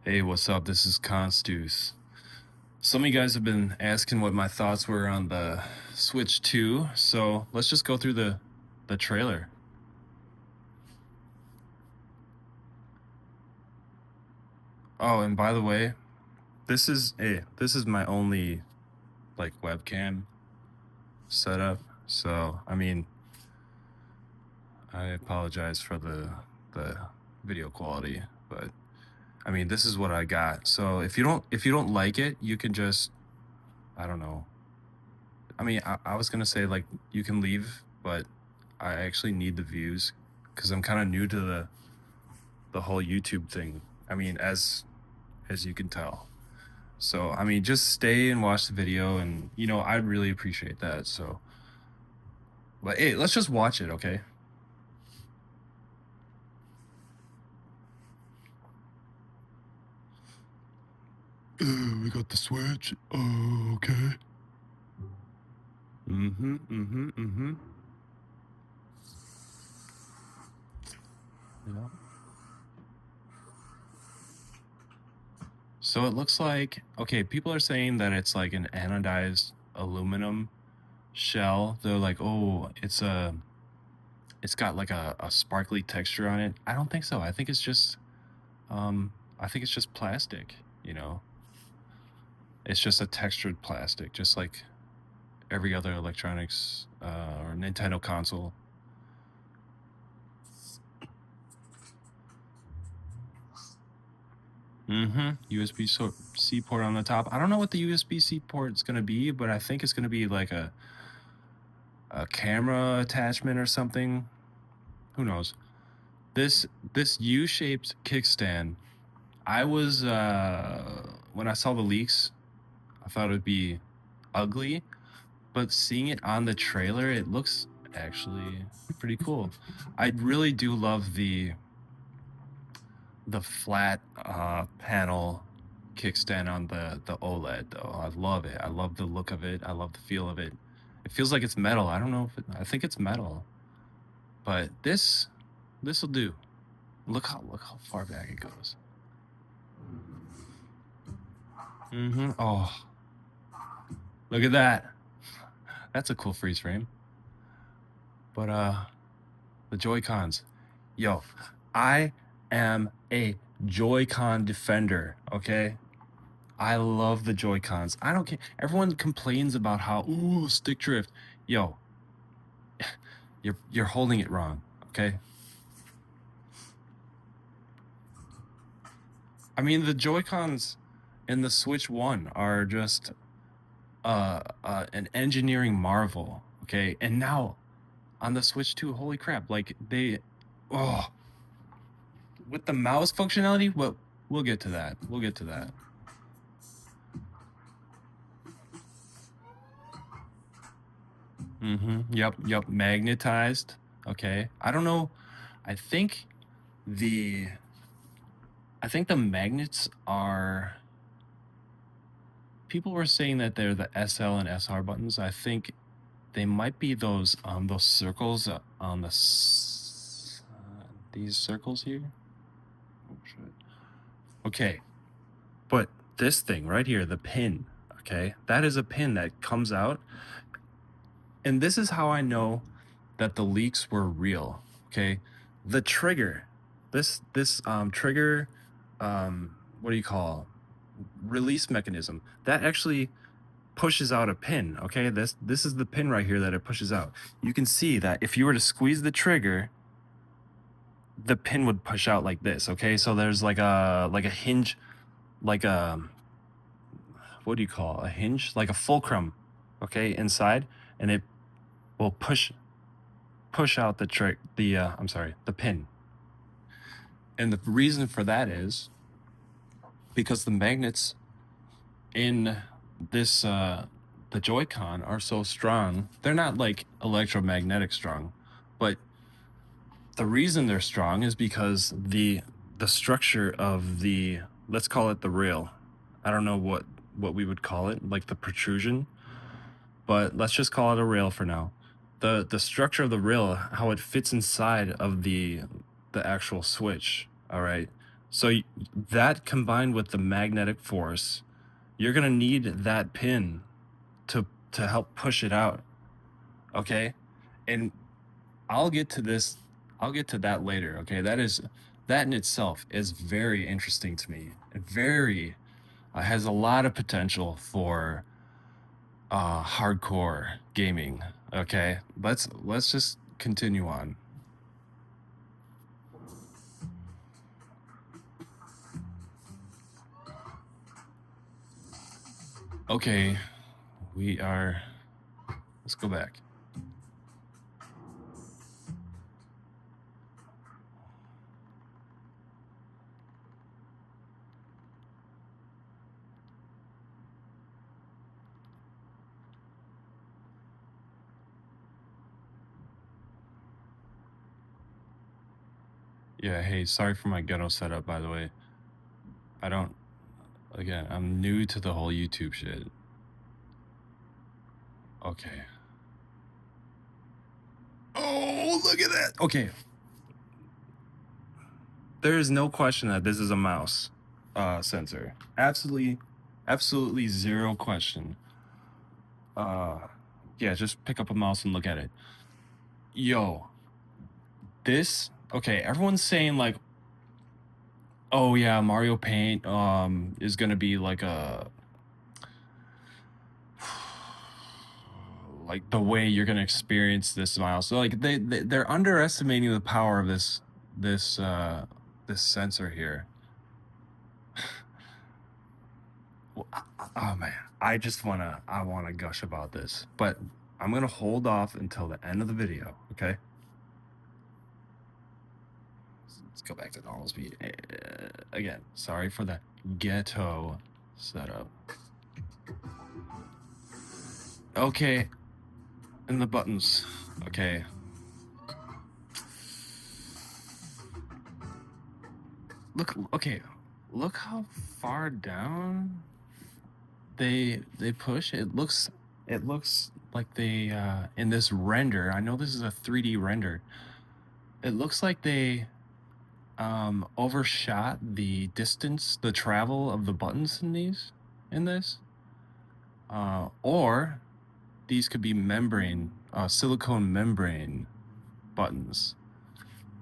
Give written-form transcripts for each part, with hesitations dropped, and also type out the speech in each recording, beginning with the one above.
Hey, what's up? This is Konstuce. Some of you guys have been asking what my thoughts were on the Switch 2, so let's just go through the trailer. Oh, and by the way, this is my only like webcam setup. So, I mean, I apologize for the video quality, but I mean, this is what I got. So, if you don't like it, you can just I don't know. I mean, I was gonna say like you can leave, but I actually need the views because I'm kind of new to the whole YouTube thing. I mean, as you can tell. So I mean, just stay and watch the video, and I'd really appreciate that. So, but hey, let's just watch it, okay? We got the Switch. Oh, okay. Mm-hmm. Yeah. So it looks like, okay, people are saying that it's like an anodized aluminum shell. They're like, oh, it's got like a sparkly texture on it. I don't think so. I think it's just plastic, you know. It's just a textured plastic, just like every other electronics or Nintendo console. USB-C port on the top. I don't know what the USB-C port is gonna be, but I think it's gonna be like a camera attachment or something. Who knows? This this U-shaped kickstand. I was when I saw the leaks, I thought it would be ugly, but seeing it on the trailer, it looks actually pretty cool. I really do love the flat panel kickstand on the OLED though. I love it. I love the look of it. I love the feel of it. It feels like it's metal. I don't know if I think it's metal, but this will do. Look how far back it goes. Oh, look at that. That's a cool freeze frame. But the Joy-Cons. Yo, I am a Joy-Con defender, okay? I love the Joy-Cons. I don't care. Everyone complains about how ooh stick drift. Yo, you're holding it wrong, okay? I mean the Joy-Cons in the Switch 1 are just an engineering marvel, okay? And now on the Switch 2, holy crap, like oh with the mouse functionality, well, we'll get to that. We'll get to that. Yep. Magnetized. Okay. I don't know. I think the I think the magnets are people were saying that they're the SL and SR buttons. I think they might be those circles on these circles here. Oh shit. Okay. But this thing right here, the pin, okay? That is a pin that comes out. And this is how I know that the leaks were real. Okay, the trigger, this trigger, what do you call release mechanism that actually pushes out a pin. Okay, this is the pin right here that it pushes out. You can see that if you were to squeeze the trigger, the pin would push out like this. Okay, so there's like a hinge, like a what do you call a hinge, like a fulcrum, okay, inside, and it will push out the pin. And the reason for that is because the magnets in this the Joy-Con are so strong. They're not like electromagnetic strong, but the reason they're strong is because the structure of the, let's call it the rail. I don't know what we would call it, like the protrusion, but let's just call it a rail for now. The structure of the rail, how it fits inside of the actual switch, all right? So that combined with the magnetic force, you're gonna need that pin to help push it out. Okay, and I'll get to this. I'll get to that later. Okay, that in itself is very interesting to me. Very has a lot of potential for hardcore gaming. Okay, let's just continue on. Okay, let's go back. Yeah, hey, sorry for my ghetto setup, by the way. I don't, again, I'm new to the whole YouTube shit. Okay. Oh, look at that. Okay. There is no question that this is a mouse sensor. Absolutely zero question. Yeah, just pick up a mouse and look at it. Yo, okay, everyone's saying like, oh yeah, Mario Paint is gonna be like like the way you're gonna experience this mouse. So like they're underestimating the power of this this sensor here. Well, oh man, I wanna gush about this, but I'm gonna hold off until the end of the video. Okay. Let's go back to normal speed. Again, sorry for that ghetto setup. Okay, and the buttons. Okay. Okay, look how far down they push. It looks like they in this render. I know this is a 3D render. It looks like they overshot the distance, the travel of the buttons in this. Or these could be silicone membrane buttons.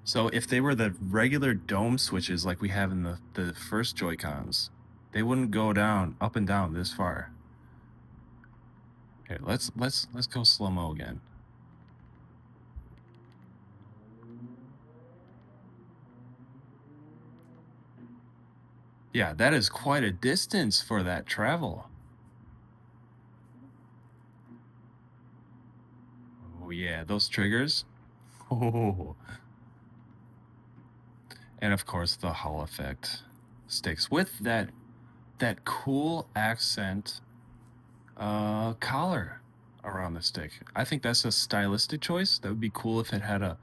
So if they were the regular dome switches like we have in the first Joy-Cons, they wouldn't go up and down this far. Okay, let's go slow-mo again. Yeah, that is quite a distance for that travel. Oh yeah, those triggers. Oh. And of course the Hall effect sticks with that cool accent collar around the stick. I think that's a stylistic choice. That would be cool if it had a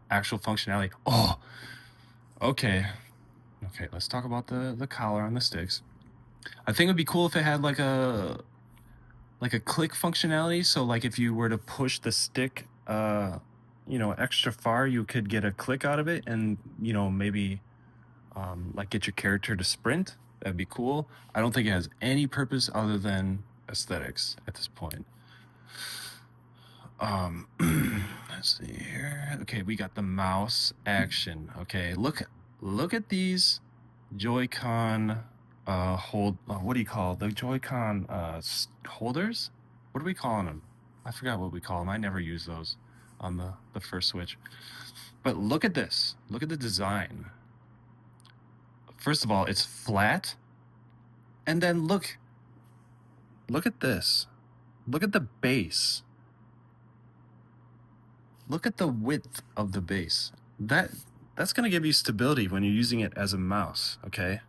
actual functionality. Oh, okay. Okay, let's talk about the collar on the sticks. I think it'd be cool if it had like a click functionality. So like if you were to push the stick extra far, you could get a click out of it and maybe like get your character to sprint. That'd be cool. I don't think it has any purpose other than aesthetics at this point. Let's see here. Okay, we got the mouse action. Okay, look at these Joy-Con what do you call the Joy-Con holders? What are we calling them? I forgot what we call them. I never use those on the first Switch. But look at this. Look at the design. First of all, it's flat. And then look at this. Look at the base. Look at the width of the base. That's going to give you stability when you're using it as a mouse, okay?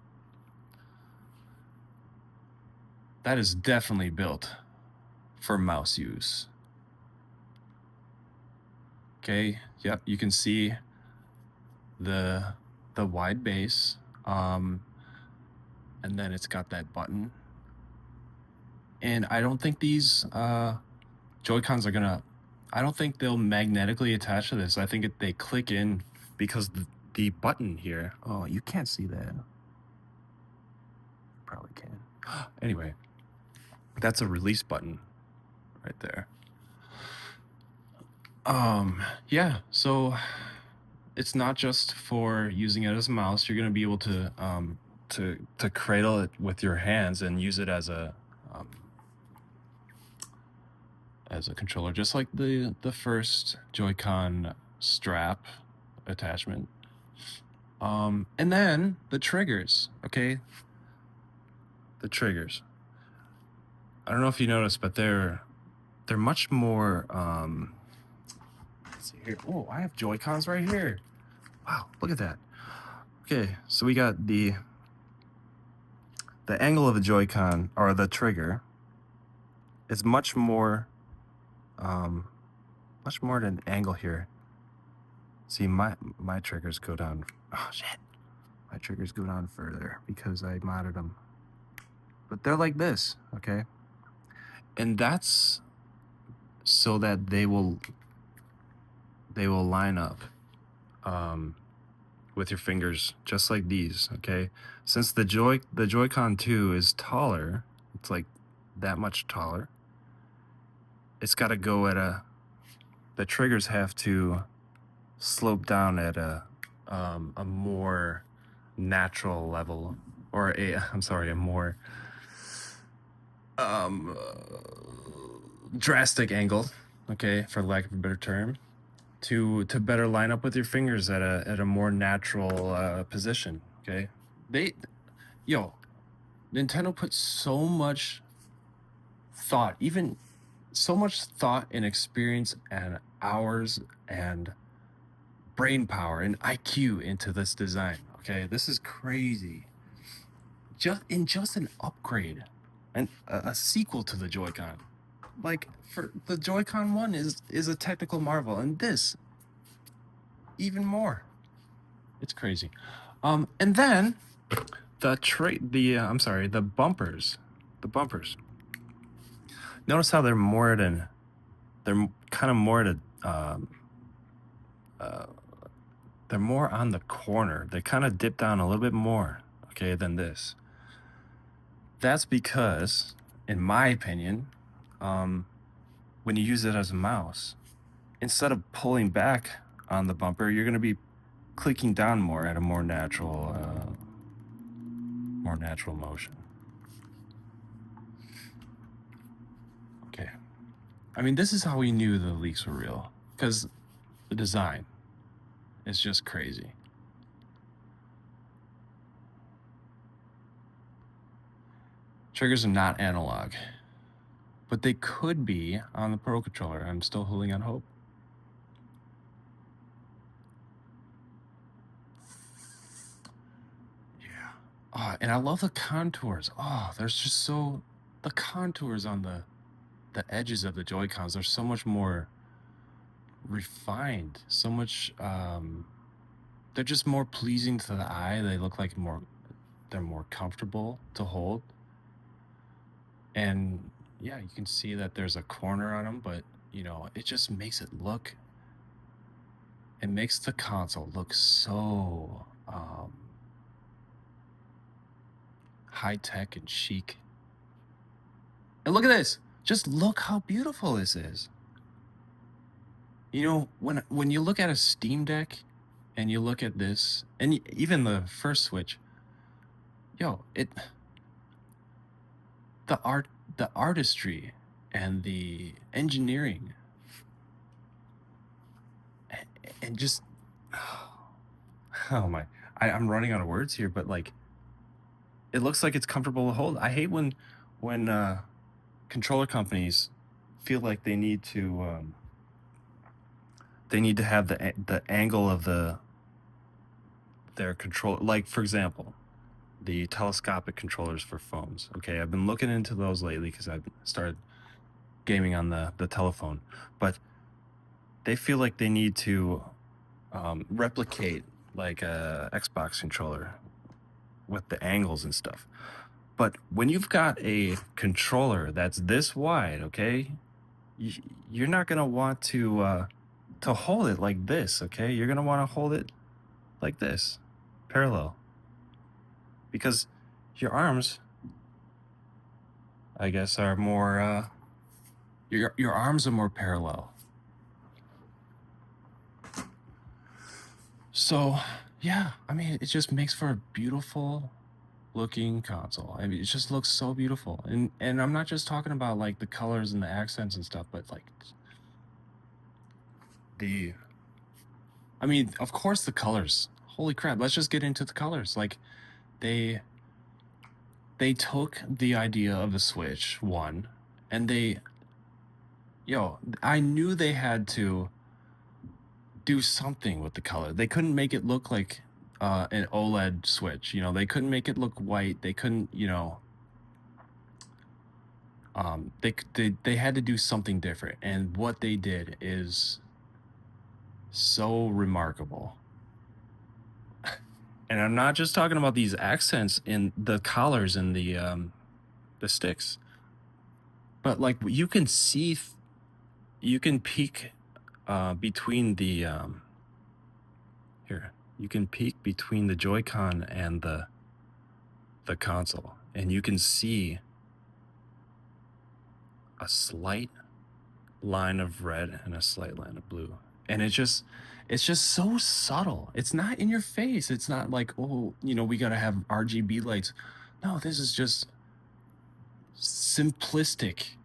That is definitely built for mouse use. Okay, yep, you can see the wide base, and then it's got that button. And I don't think these Joy-Cons are gonna, I don't think they'll magnetically attach to this. I think they click in because the button here. Oh, you can't see that. Probably can. Anyway, that's a release button right there. Yeah, so it's not just for using it as a mouse. You're gonna be able to to cradle it with your hands and use it as a controller, just like the first Joy-Con strap attachment. And then the triggers, okay? The triggers. I don't know if you noticed, but they're much more let's see here. Oh, I have Joy-Cons right here. Wow, look at that. Okay, so we got the angle of the Joy-Con, or the trigger, is much more at an angle here. See, my triggers go down. Oh shit, my triggers go down further because I modded them. But they're like this, okay? And that's so that they will line up with your fingers, just like these, okay? Since the Joy-Con 2 is taller, it's like that much taller, it's got to go at the triggers have to slope down at a more natural level, or a more drastic angle, okay, for lack of a better term, to better line up with your fingers at a more natural position, okay? Nintendo put so much thought, even so much thought and experience and hours and brain power and IQ into this design, okay? This is crazy. Just an upgrade and a sequel to the Joy-Con. Like, for the Joy-Con 1 is a technical marvel, and this even more. It's crazy. And then the bumpers. The bumpers. Notice how they're kind of more at they're more on the corner. They kind of dip down a little bit more, okay, than this. That's because, in my opinion, when you use it as a mouse, instead of pulling back on the bumper, you're going to be clicking down more at a more natural motion. Okay. I mean, this is how we knew the leaks were real, because the design is just crazy. Triggers are not analog, but they could be on the Pro Controller. I'm still holding on hope. Yeah. Oh, and I love the contours. Oh, there's just the contours on the edges of the Joy-Cons are so much more refined, so much they're just more pleasing to the eye. They look like they're more comfortable to hold. And yeah, you can see that there's a corner on them, but it just makes it makes the console look so high tech and chic. And look at this. Just look how beautiful this is. When you look at a Steam Deck and you look at this, and even the first Switch, the artistry and the engineering and just oh my, I'm running out of words here, but like, it looks like it's comfortable to hold. I hate when controller companies feel like they need to have the angle of their control. Like, for example, the telescopic controllers for phones. Okay, I've been looking into those lately because I've started gaming on the telephone, but they feel like they need to replicate like a Xbox controller with the angles and stuff. But when you've got a controller that's this wide, okay, you're not gonna want to hold it like this, okay? You're gonna want to hold it like this, parallel, because your arms, I guess, are more your arms are more parallel. So, yeah, I mean, it just makes for a beautiful looking console. I mean, it just looks so beautiful. And I'm not just talking about like the colors and the accents and stuff, but like the I mean, of course the colors. Holy crap, let's just get into the colors. Like they they took the idea of the Switch 1 and I knew they had to do something with the color. They couldn't make it look like an OLED Switch. They couldn't make it look white. They couldn't, they had to do something different. And what they did is so remarkable. And I'm not just talking about these accents in the collars and the sticks, but like you can peek between the here. You can peek between the Joy-Con and the console, and you can see a slight line of red and a slight line of blue. And it's just so subtle. It's not in your face. It's not like, oh, we gotta have RGB lights. No, this is just simplistic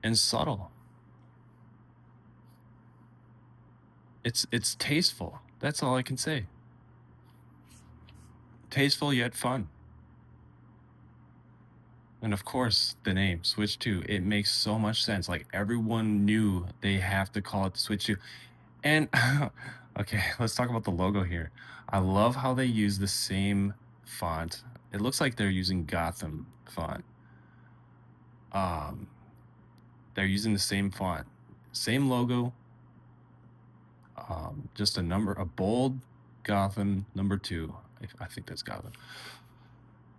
and subtle. It's tasteful. That's all I can say. Tasteful yet fun. And of course, the name Switch 2, it makes so much sense. Like everyone knew they have to call it the Switch 2. And okay, let's talk about the logo here. I love how they use the same font. It looks like they're using Gotham font. Um, they're using the same font, same logo, just a bold Gotham number 2. I think that's Gotham.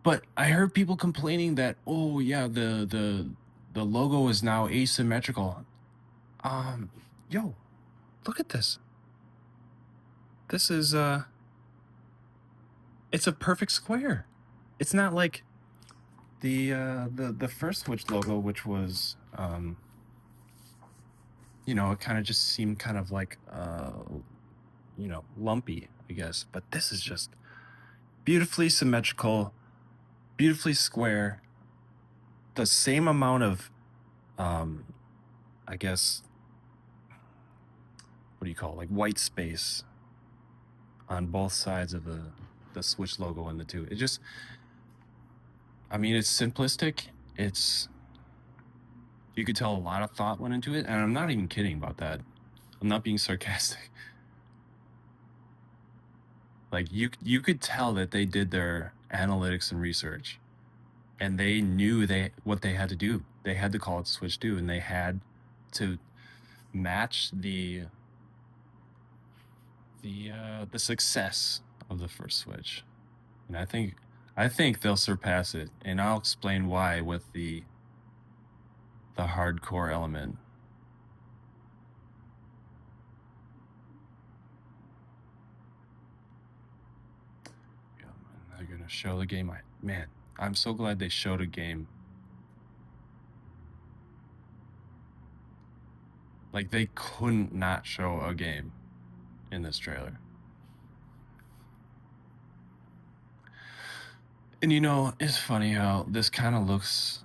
But I heard people complaining that, oh yeah, the logo is now asymmetrical. Yo, look at this. This is it's a perfect square. It's not like the first Switch logo, which was it kind of just seemed kind of like lumpy, I guess. But this is just beautifully symmetrical, beautifully square. The same amount of I guess, what do you call it? Like white space on both sides of the Switch logo and the two. It just, I mean, it's simplistic. You could tell a lot of thought went into it, and I'm not even kidding about that. I'm not being sarcastic. Like you could tell that they did their analytics and research, and they knew what they had to do. They had to call it Switch 2, and they had to match the success of the first Switch. And I think they'll surpass it, and I'll explain why with the hardcore element. Yeah, they're gonna show the game. Man, I'm so glad they showed a game. Like they couldn't not show a game in this trailer. And it's funny how this kind of looks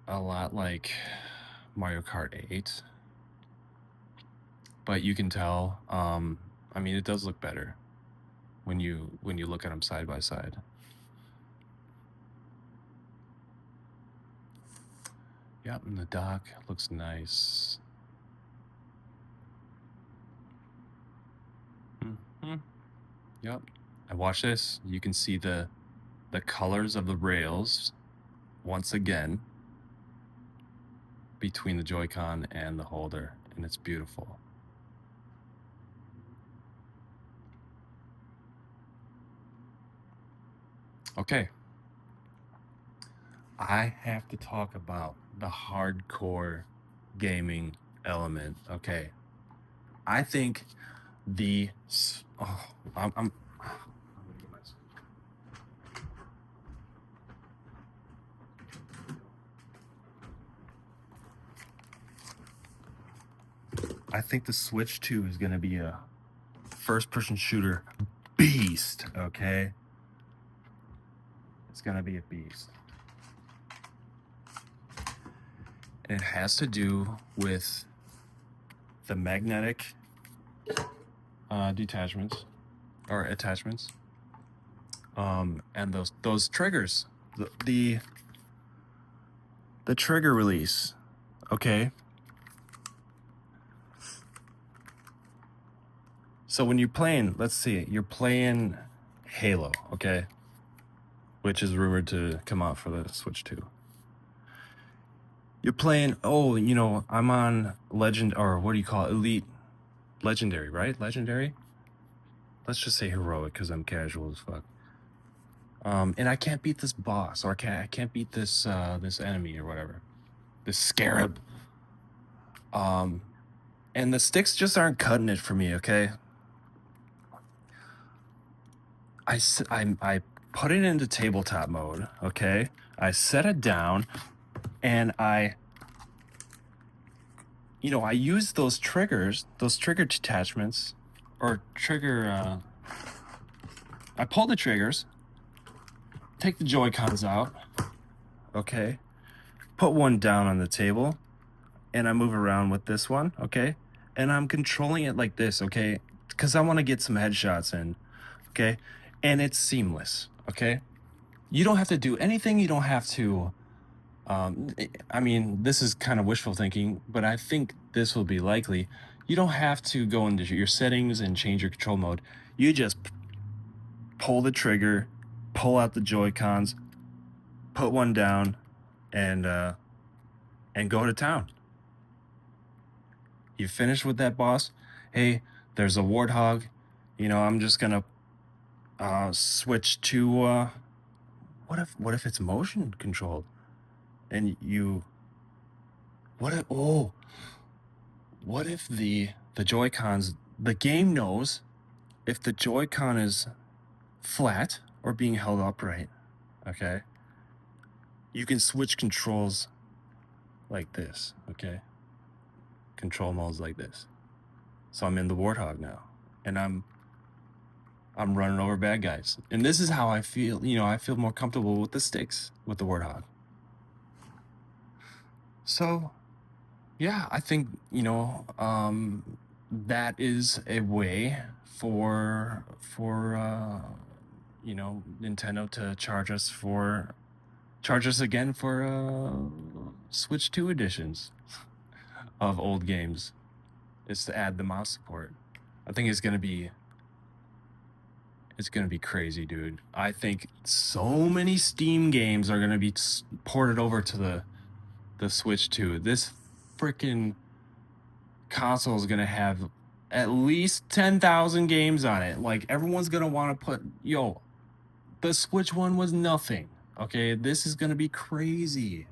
a lot like Mario Kart 8. But you can tell, I mean, it does look better when you look at them side by side. Yep, and the dock looks nice. Yep. And watch this. You can see the colors of the rails once again between the Joy-Con and the holder, and it's beautiful. Okay. I have to talk about the hardcore gaming element. Okay. I think oh, I'm I think the Switch 2 is gonna be a first-person shooter beast, okay? It's gonna be a beast. And it has to do with the magnetic detachments or attachments, and those triggers, the trigger release, okay? So when you're playing, let's see, you're playing Halo, okay? Which is rumored to come out for the Switch 2. You're playing, oh, you know, I'm on Legend, or what do you call it? Elite, Legendary, right? Legendary? Let's just say heroic, because I'm casual as fuck. And I can't beat this boss, or I can't beat this this enemy or whatever. This scarab. And the sticks just aren't cutting it for me, okay? I put it into tabletop mode, okay? I set it down, and I use those triggers, those trigger detachments, or trigger, I pull the triggers, take the Joy-Cons out, okay? Put one down on the table, and I move around with this one, okay? And I'm controlling it like this, okay? Because I want to get some headshots in, okay? And it's seamless, okay? You don't have to do anything. You don't have to, I mean, this is kind of wishful thinking, but I think this will be likely. You don't have to go into your settings and change your control mode. You just pull the trigger, pull out the Joy-Cons, put one down, and go to town. You finish with that boss. Hey, there's a warthog. You know, I'm just gonna switch to what if it's motion controlled? And you what if what if the Joy-Cons, the game knows if the Joy-Con is flat or being held upright, okay? You can switch controls like this, okay? Control modes like this. So I'm in the Warthog now, and I'm running over bad guys. And this is how I feel, you know, I feel more comfortable with the sticks with the Warthog. So, yeah, I think, you know, that is a way for you know, Nintendo to charge us again for Switch 2 editions of old games, is to add the mouse support. I think it's gonna be crazy, dude. I think so many Steam games are gonna be ported over to the Switch 2. This freaking console is gonna have at least 10,000 games on it. Like, everyone's gonna want to put, yo, the Switch one was nothing. Okay, this is gonna be crazy.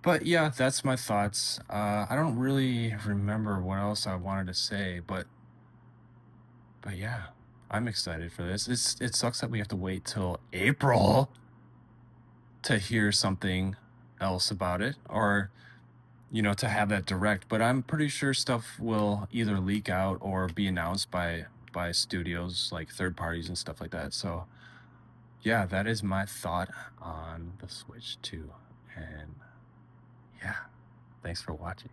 But yeah, that's my thoughts. I don't really remember what else I wanted to say, but yeah, I'm excited for this. It sucks that we have to wait till April to hear something else about it, or you know, to have that direct. But I'm pretty sure stuff will either leak out or be announced by studios, like third parties and stuff like that. So yeah, that is my thought on the Switch 2. And yeah, thanks for watching.